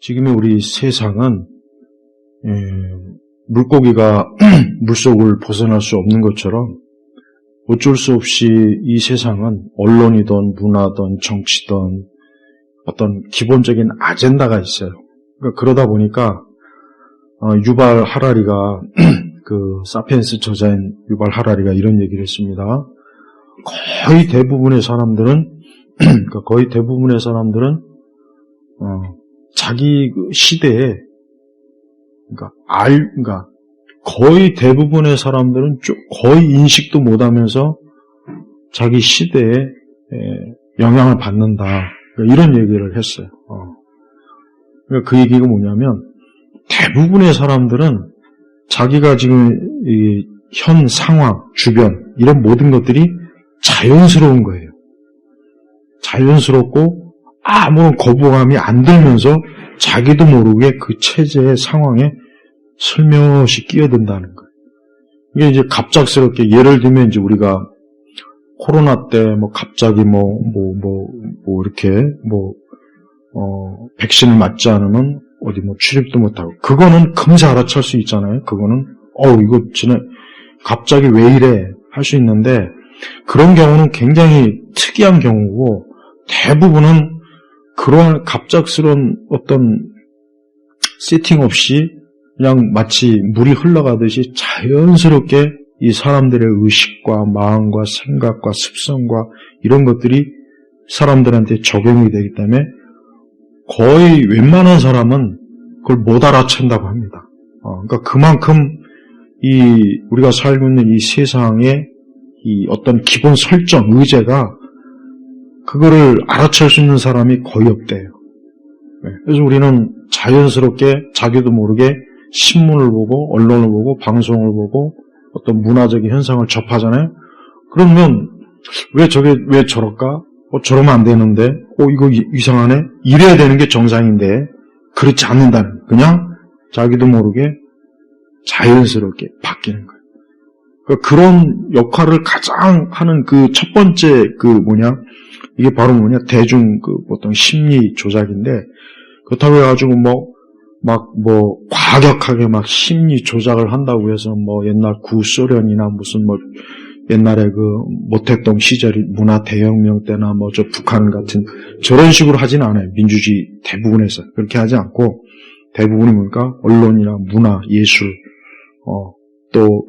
지금의 우리 세상은 물고기가 물속을 벗어날 수 없는 것처럼 어쩔 수 없이 이 세상은 언론이든 문화든 정치든 어떤 기본적인 아젠다가 있어요. 그러다 보니까 유발 하라리가 그 사피엔스 저자인 유발 하라리가 이런 얘기를 했습니다. 거의 대부분의 사람들은 자기 시대에 거의 대부분의 사람들은 거의 인식도 못하면서 자기 시대에 영향을 받는다. 이런 얘기를 했어요. 그러니까 그 얘기가 뭐냐면 대부분의 사람들은 자기가 지금 이 현 상황, 주변 이런 모든 것들이 자연스러운 거예요. 자연스럽고 아무런 거부감이 안 들면서 자기도 모르게 그 체제의 상황에 슬며시 끼어든다는 거예요. 이게 이제 갑작스럽게 예를 들면 이제 우리가 코로나 때 갑자기 백신을 맞지 않으면 어디 출입도 못하고 그거는 금세 알아챌 수 있잖아요. 그거는 이거 진짜 갑자기 왜 이래 할 수 있는데 그런 경우는 굉장히 특이한 경우고 대부분은 그러한 갑작스러운 어떤 세팅 없이 그냥 마치 물이 흘러가듯이 자연스럽게 이 사람들의 의식과 마음과 생각과 습성과 이런 것들이 사람들한테 적용이 되기 때문에 거의 웬만한 사람은 그걸 못 알아챈다고 합니다. 그러니까 그만큼 우리가 살고 있는 이 세상의 이 어떤 기본 설정, 의제가 그거를 알아챌 수 있는 사람이 거의 없대요. 그래서 우리는 자연스럽게 자기도 모르게 신문을 보고 언론을 보고 방송을 보고 어떤 문화적인 현상을 접하잖아요. 그러면 왜 저럴까? 저러면 안 되는데 이거 이상하네? 이래야 되는 게 정상인데 그렇지 않는다는 그냥 자기도 모르게 자연스럽게 바뀌는 거예요. 그런 역할을 가장 하는 그 첫 번째 이게 바로 대중 보통 심리 조작인데 그렇다고 해가지고 과격하게 심리 조작을 한다고 해서 옛날 구소련이나 무슨 옛날에 모택동 시절 문화 대혁명 때나 저 북한 같은 저런 식으로 하진 않아요. 민주주의 대부분에서 그렇게 하지 않고 대부분이 언론이나 문화, 예술, 또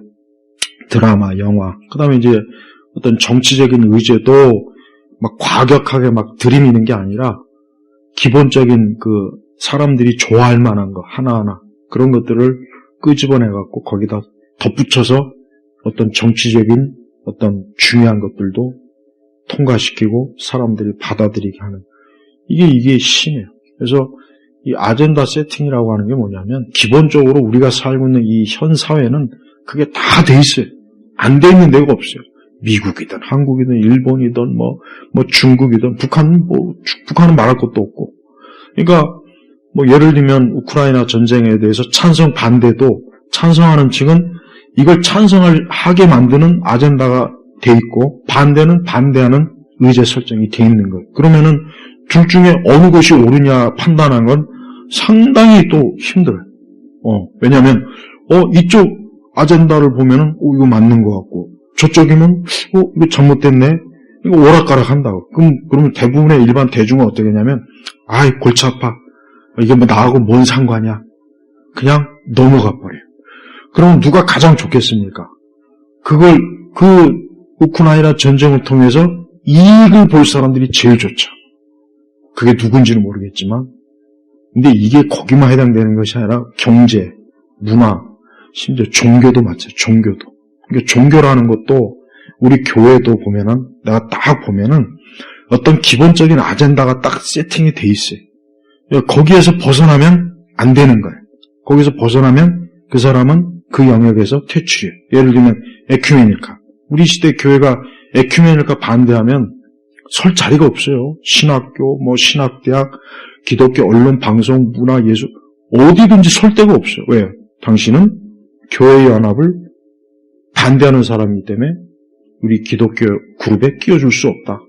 드라마, 영화, 그다음에 이제 어떤 정치적인 의제도 과격하게 들이미는 게 아니라 기본적인 사람들이 좋아할 만한 거 하나하나 그런 것들을 끄집어내갖고 거기다 덧붙여서 어떤 정치적인 어떤 중요한 것들도 통과시키고 사람들이 받아들이게 하는 이게 신이에요. 그래서 이 아젠다 세팅이라고 하는 게 뭐냐면 기본적으로 우리가 살고 있는 이 현 사회는 그게 다 돼 있어요. 안 돼 있는 데가 없어요. 미국이든 한국이든 일본이든 중국이든 북한은 말할 것도 없고. 그러니까 예를 들면 우크라이나 전쟁에 대해서 찬성 반대도 찬성하는 측은 이걸 찬성하게 만드는 아젠다가 돼 있고 반대는 반대하는 의제 설정이 돼 있는 거예요. 그러면은 둘 중에 어느 것이 옳으냐 판단하는 건 상당히 또 힘들어요. 왜냐하면 이쪽 아젠다를 보면은 이거 맞는 것 같고 저쪽이면 이거 잘못됐네. 이거 오락가락 한다고. 그러면 대부분의 일반 대중은 어떻게 하냐면 골치 아파. 이게 나하고 뭔 상관이야. 그냥 넘어가 버려요. 그럼 누가 가장 좋겠습니까? 우크라이나 전쟁을 통해서 이익을 볼 사람들이 제일 좋죠. 그게 누군지는 모르겠지만 근데 이게 거기만 해당되는 것이 아니라 경제, 문화, 심지어 종교도 마찬가지예요. 종교도. 그러니까 종교라는 것도 우리 교회도 보면은 내가 딱 보면은 어떤 기본적인 아젠다가 딱 세팅이 돼 있어요. 그러니까 거기에서 벗어나면 안 되는 거예요. 거기서 벗어나면 그 사람은 그 영역에서 퇴출이에요. 예를 들면 에큐메니카. 우리 시대 교회가 에큐메니카 반대하면 설 자리가 없어요. 신학교, 신학대학, 기독교 언론, 방송, 문화, 예술 어디든지 설 데가 없어요. 왜요? 당신은 교회의 연합을 반대하는 사람이기 때문에 우리 기독교 그룹에 끼워줄 수 없다.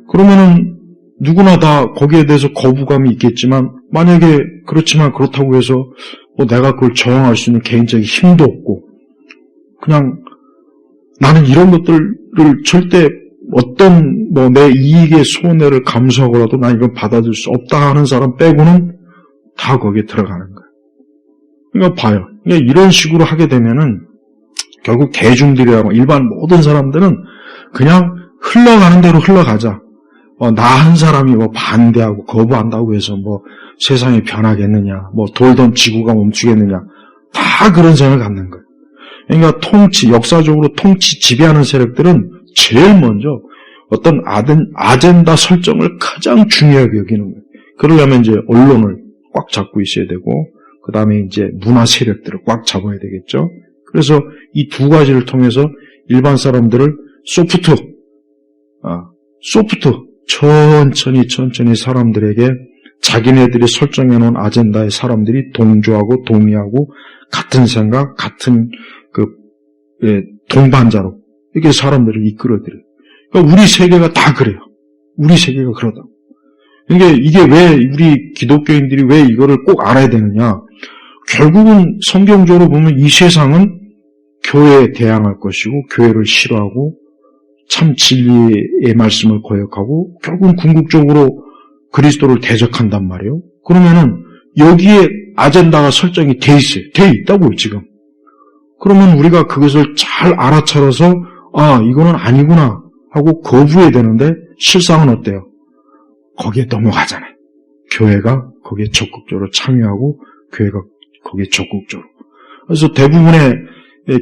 그러면은 누구나 다 거기에 대해서 거부감이 있겠지만, 만약에 그렇지만 그렇다고 해서 뭐 내가 그걸 저항할 수 있는 개인적인 힘도 없고, 그냥 나는 이런 것들을 절대 어떤 뭐 내 이익의 손해를 감수하고라도 난 이건 받아들일 수 없다 하는 사람 빼고는 다 거기에 들어가는 거예요. 그러니까 봐요. 그러니까 이런 식으로 하게 되면은 결국 대중들이라고 일반 모든 사람들은 그냥 흘러가는 대로 흘러가자. 나 한 사람이 뭐 반대하고 거부한다고 해서 뭐 세상이 변하겠느냐, 뭐 돌던 지구가 멈추겠느냐, 다 그런 생각을 갖는 거예요. 그러니까 역사적으로 통치 지배하는 세력들은 제일 먼저 어떤 아젠다 설정을 가장 중요하게 여기는 거예요. 그러려면 이제 언론을 꽉 잡고 있어야 되고, 그 다음에 이제 문화 세력들을 꽉 잡아야 되겠죠. 그래서 이 두 가지를 통해서 일반 사람들을 소프트, 천천히 사람들에게 자기네들이 설정해 놓은 아젠다에 사람들이 동조하고 동의하고 같은 생각, 같은 동반자로 이렇게 사람들을 이끌어들여요. 그러니까 우리 세계가 다 그래요. 우리 세계가 그러다. 그러니까 이게 왜 우리 기독교인들이 왜 이거를 꼭 알아야 되느냐? 결국은 성경적으로 보면 이 세상은 교회에 대항할 것이고 교회를 싫어하고 참 진리의 말씀을 거역하고 결국은 궁극적으로 그리스도를 대적한단 말이에요. 그러면은 여기에 아젠다가 설정이 돼 있어요. 돼 있다고요, 지금. 그러면 우리가 그것을 잘 알아차려서 이거는 아니구나 하고 거부해야 되는데 실상은 어때요? 거기에 넘어가잖아요. 교회가 거기에 적극적으로 참여하고 교회가 거기에 적극적으로. 그래서 대부분의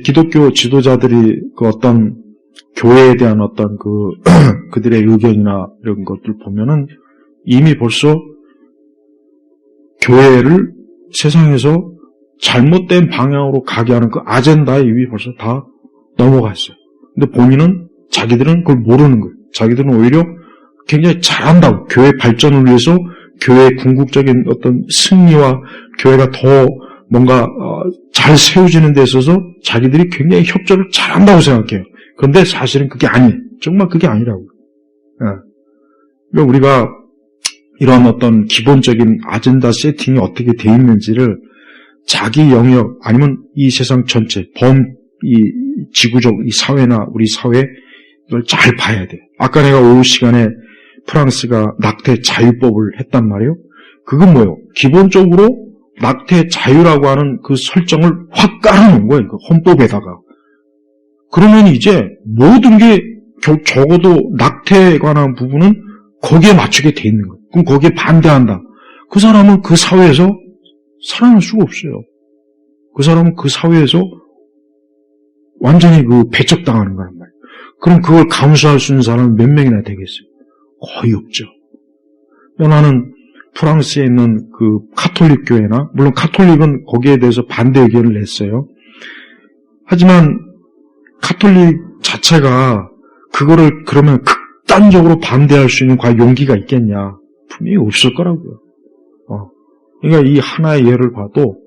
기독교 지도자들이 그 어떤 교회에 대한 어떤 그들의 의견이나 이런 것들 보면은 이미 벌써 교회를 세상에서 잘못된 방향으로 가게 하는 그 아젠다에 이미 벌써 다 넘어가 있어요. 근데 본인은 자기들은 그걸 모르는 거예요. 자기들은 오히려 굉장히 잘한다고. 교회 발전을 위해서 교회의 궁극적인 어떤 승리와 교회가 더 뭔가 잘 세워지는 데 있어서 자기들이 굉장히 협조를 잘한다고 생각해요. 그런데 사실은 그게 아니에요. 정말 그게 아니라고요. 그러니까 우리가 이런 어떤 기본적인 아젠다 세팅이 어떻게 돼 있는지를 자기 영역 아니면 이 세상 전체 이 지구적 이 사회나 우리 사회 이걸 잘 봐야 돼요. 아까 내가 오후 시간에 프랑스가 낙태 자유법을 했단 말이에요. 그건 뭐예요? 기본적으로 낙태 자유라고 하는 그 설정을 확 깔아놓은 거예요. 그 헌법에다가. 그러면 이제 모든 게 적어도 낙태에 관한 부분은 거기에 맞추게 돼 있는 거예요. 그럼 거기에 반대한다. 그 사람은 그 사회에서 살아날 수가 없어요. 그 사람은 그 사회에서 완전히 배척당하는 거란 말이에요. 그럼 그걸 감수할 수 있는 사람은 몇 명이나 되겠어요? 거의 없죠. 나는 프랑스에 있는 그 카톨릭 교회나, 물론 카톨릭은 거기에 대해서 반대 의견을 냈어요. 하지만 카톨릭 자체가 그거를 그러면 극단적으로 반대할 수 있는 과연 용기가 있겠냐? 분명히 없을 거라고요. 그러니까 이 하나의 예를 봐도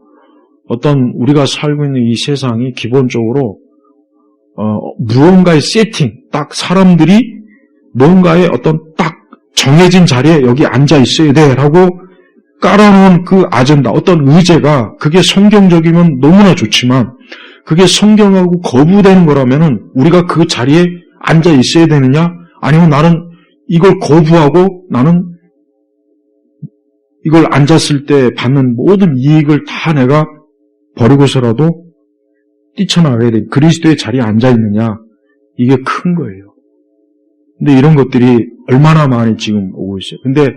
어떤 우리가 살고 있는 이 세상이 기본적으로 무언가의 세팅, 딱 사람들이 뭔가의 어떤 딱 정해진 자리에 여기 앉아 있어야 돼라고 깔아놓은 그 아젠다, 어떤 의제가 그게 성경적이면 너무나 좋지만 그게 성경하고 거부되는 거라면은 우리가 그 자리에 앉아 있어야 되느냐? 아니면 나는 이걸 거부하고 나는 이걸 앉았을 때 받는 모든 이익을 다 내가 버리고서라도 뛰쳐나가야 돼. 그리스도의 자리에 앉아있느냐. 이게 큰 거예요. 근데 이런 것들이 얼마나 많이 지금 오고 있어요. 근데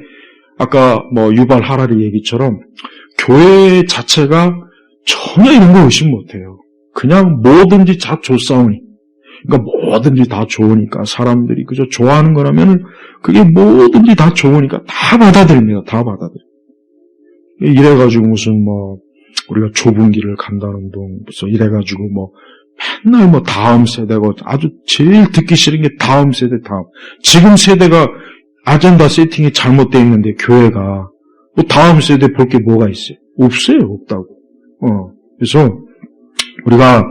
아까 유발 하라리 얘기처럼 교회 자체가 전혀 이런 거 의심 못해요. 그냥 뭐든지 다 좋사오니. 그러니까 뭐든지 다 좋으니까 사람들이 그저 좋아하는 거라면 그게 뭐든지 다 좋으니까 다 받아들입니다. 다 받아들여요. 이래가지고 무슨 우리가 좁은 길을 간다는 둥, 무슨 이래가지고 맨날 다음 세대가 아주 제일 듣기 싫은 게 다음 세대 다음. 지금 세대가 아젠다 세팅이 잘못되어 있는데 교회가 다음 세대 볼 게 뭐가 있어요? 없어요. 없다고. 그래서 우리가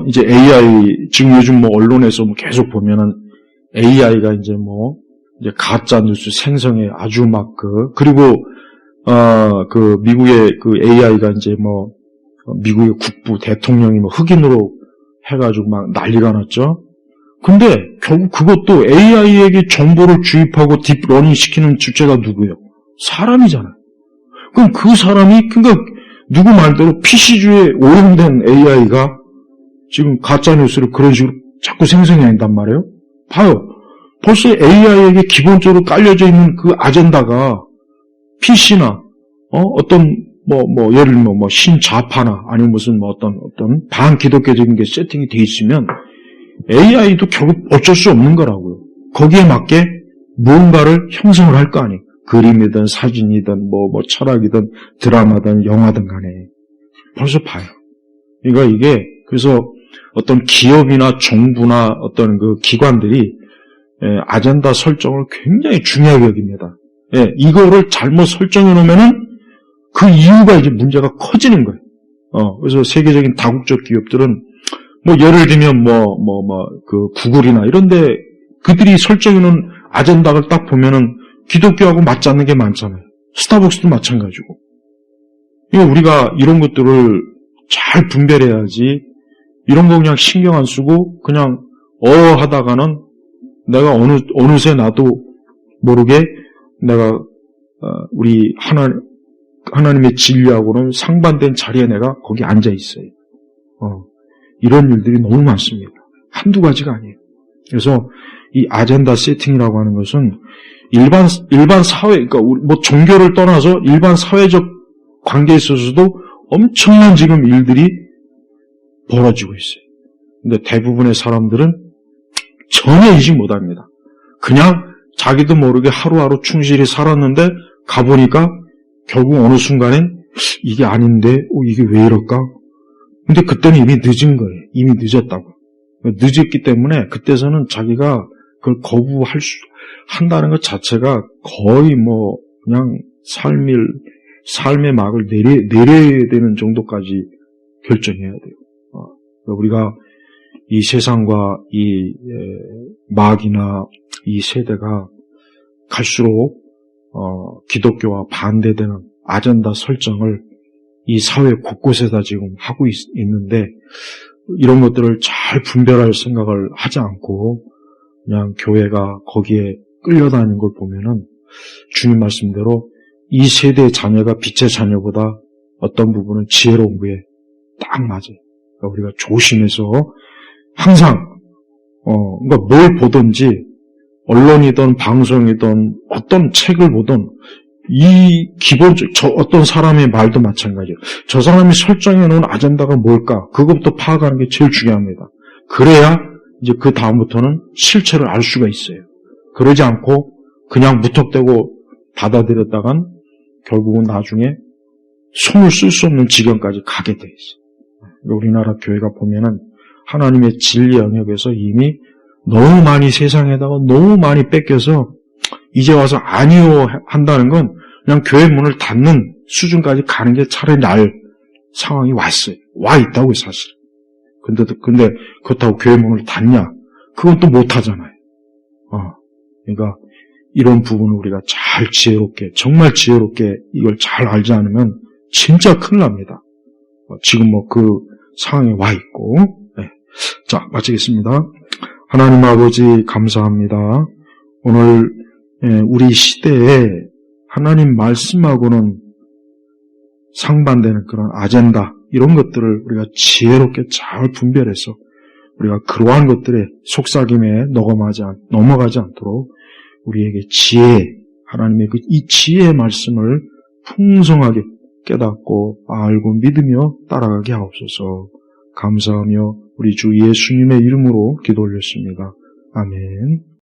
이제 AI 지금 요즘 언론에서 계속 보면은 AI가 이제 이제 가짜 뉴스 생성에 아주 막 그리고 그 미국의 그 AI가 이제 뭐 미국의 국부 대통령이 뭐 흑인으로 해가지고 막 난리가 났죠. 근데 결국 그것도 AI에게 정보를 주입하고 딥러닝 시키는 주체가 누구예요? 사람이잖아요. 그럼 그 사람이 그러니까 누구 말대로 PC주의에 오염된 AI가 지금 가짜 뉴스를 그런 식으로 자꾸 생성해낸단 말이에요. 봐요. 벌써 AI에게 기본적으로 깔려져 있는 그 아젠다가 PC나 어떤 예를 들면 신좌파나 아니면 무슨 어떤 반기독교적인 게 세팅이 돼 있으면 AI도 결국 어쩔 수 없는 거라고요. 거기에 맞게 무언가를 형성을 할 거 아니에요. 그림이든 사진이든 철학이든 드라마든 영화든 간에 벌써 봐요. 그러니까 이게 그래서 어떤 기업이나 정부나 어떤 그 기관들이 아젠다 설정을 굉장히 중요하게 여깁니다. 이거를 잘못 설정해 놓으면은 그 이유가 이제 문제가 커지는 거예요. 그래서 세계적인 다국적 기업들은 예를 들면 그 구글이나 이런데 그들이 설정해 놓은 아젠다를 딱 보면은 기독교하고 맞지 않는 게 많잖아요. 스타벅스도 마찬가지고. 우리가 이런 것들을 잘 분별해야지 이런 거 그냥 신경 안 쓰고 그냥 하다가는 내가 어느새 나도 모르게 내가 우리 하나님의 진리하고는 상반된 자리에 내가 거기 앉아 있어요. 이런 일들이 너무 많습니다. 한두 가지가 아니에요. 그래서 이 아젠다 세팅이라고 하는 것은 일반 사회, 그러니까 종교를 떠나서 일반 사회적 관계에 있어서도 엄청난 지금 일들이 벌어지고 있어요. 근데 대부분의 사람들은 전혀 인식 못합니다. 그냥 자기도 모르게 하루하루 충실히 살았는데 가보니까 결국 어느 순간엔 이게 아닌데 이게 왜 이럴까? 근데 그때는 이미 늦은 거예요. 이미 늦었다고. 늦었기 때문에 그때서는 자기가 그걸 한다는 것 자체가 거의 그냥 삶의 막을 내려야 되는 정도까지 결정해야 돼요. 우리가 이 세상과 이 막이나 이 세대가 갈수록 기독교와 반대되는 아젠다 설정을 이 사회 곳곳에다 지금 하고 있는데 이런 것들을 잘 분별할 생각을 하지 않고 그냥 교회가 거기에 끌려다니는 걸 보면은 주님 말씀대로 이 세대의 자녀가 빛의 자녀보다 어떤 부분은 지혜로운 거에 딱 맞아요. 그러니까 우리가 조심해서 항상 그러니까 뭘 보든지 언론이든 방송이든 어떤 책을 보든 이 어떤 사람의 말도 마찬가지예요. 저 사람이 설정해 놓은 아젠다가 뭘까? 그것부터 파악하는 게 제일 중요합니다. 그래야 이제 그 다음부터는 실체를 알 수가 있어요. 그러지 않고 그냥 무턱대고 받아들였다간 결국은 나중에 손을 쓸 수 없는 지경까지 가게 돼 있어요. 우리나라 교회가 보면은 하나님의 진리 영역에서 이미 너무 많이 세상에다가 너무 많이 뺏겨서 이제 와서 아니요 한다는 건 그냥 교회 문을 닫는 수준까지 가는 게 차라리 나을 상황이 왔어요. 와 있다고요, 사실. 근데 그렇다고 교회 문을 닫냐? 그건 또 못하잖아요. 그러니까 이런 부분을 우리가 잘 정말 지혜롭게 이걸 잘 알지 않으면 진짜 큰일 납니다. 지금 그 상황에 와 있고. 네. 자, 마치겠습니다. 하나님 아버지 감사합니다. 오늘 우리 시대에 하나님 말씀하고는 상반되는 그런 아젠다 이런 것들을 우리가 지혜롭게 잘 분별해서 우리가 그러한 것들에 속삭임에 넘어가지 않도록 우리에게 하나님의 이 지혜의 말씀을 풍성하게 깨닫고 알고 믿으며 따라가게 하옵소서. 감사하며 우리 주 예수님의 이름으로 기도 올렸습니다. 아멘.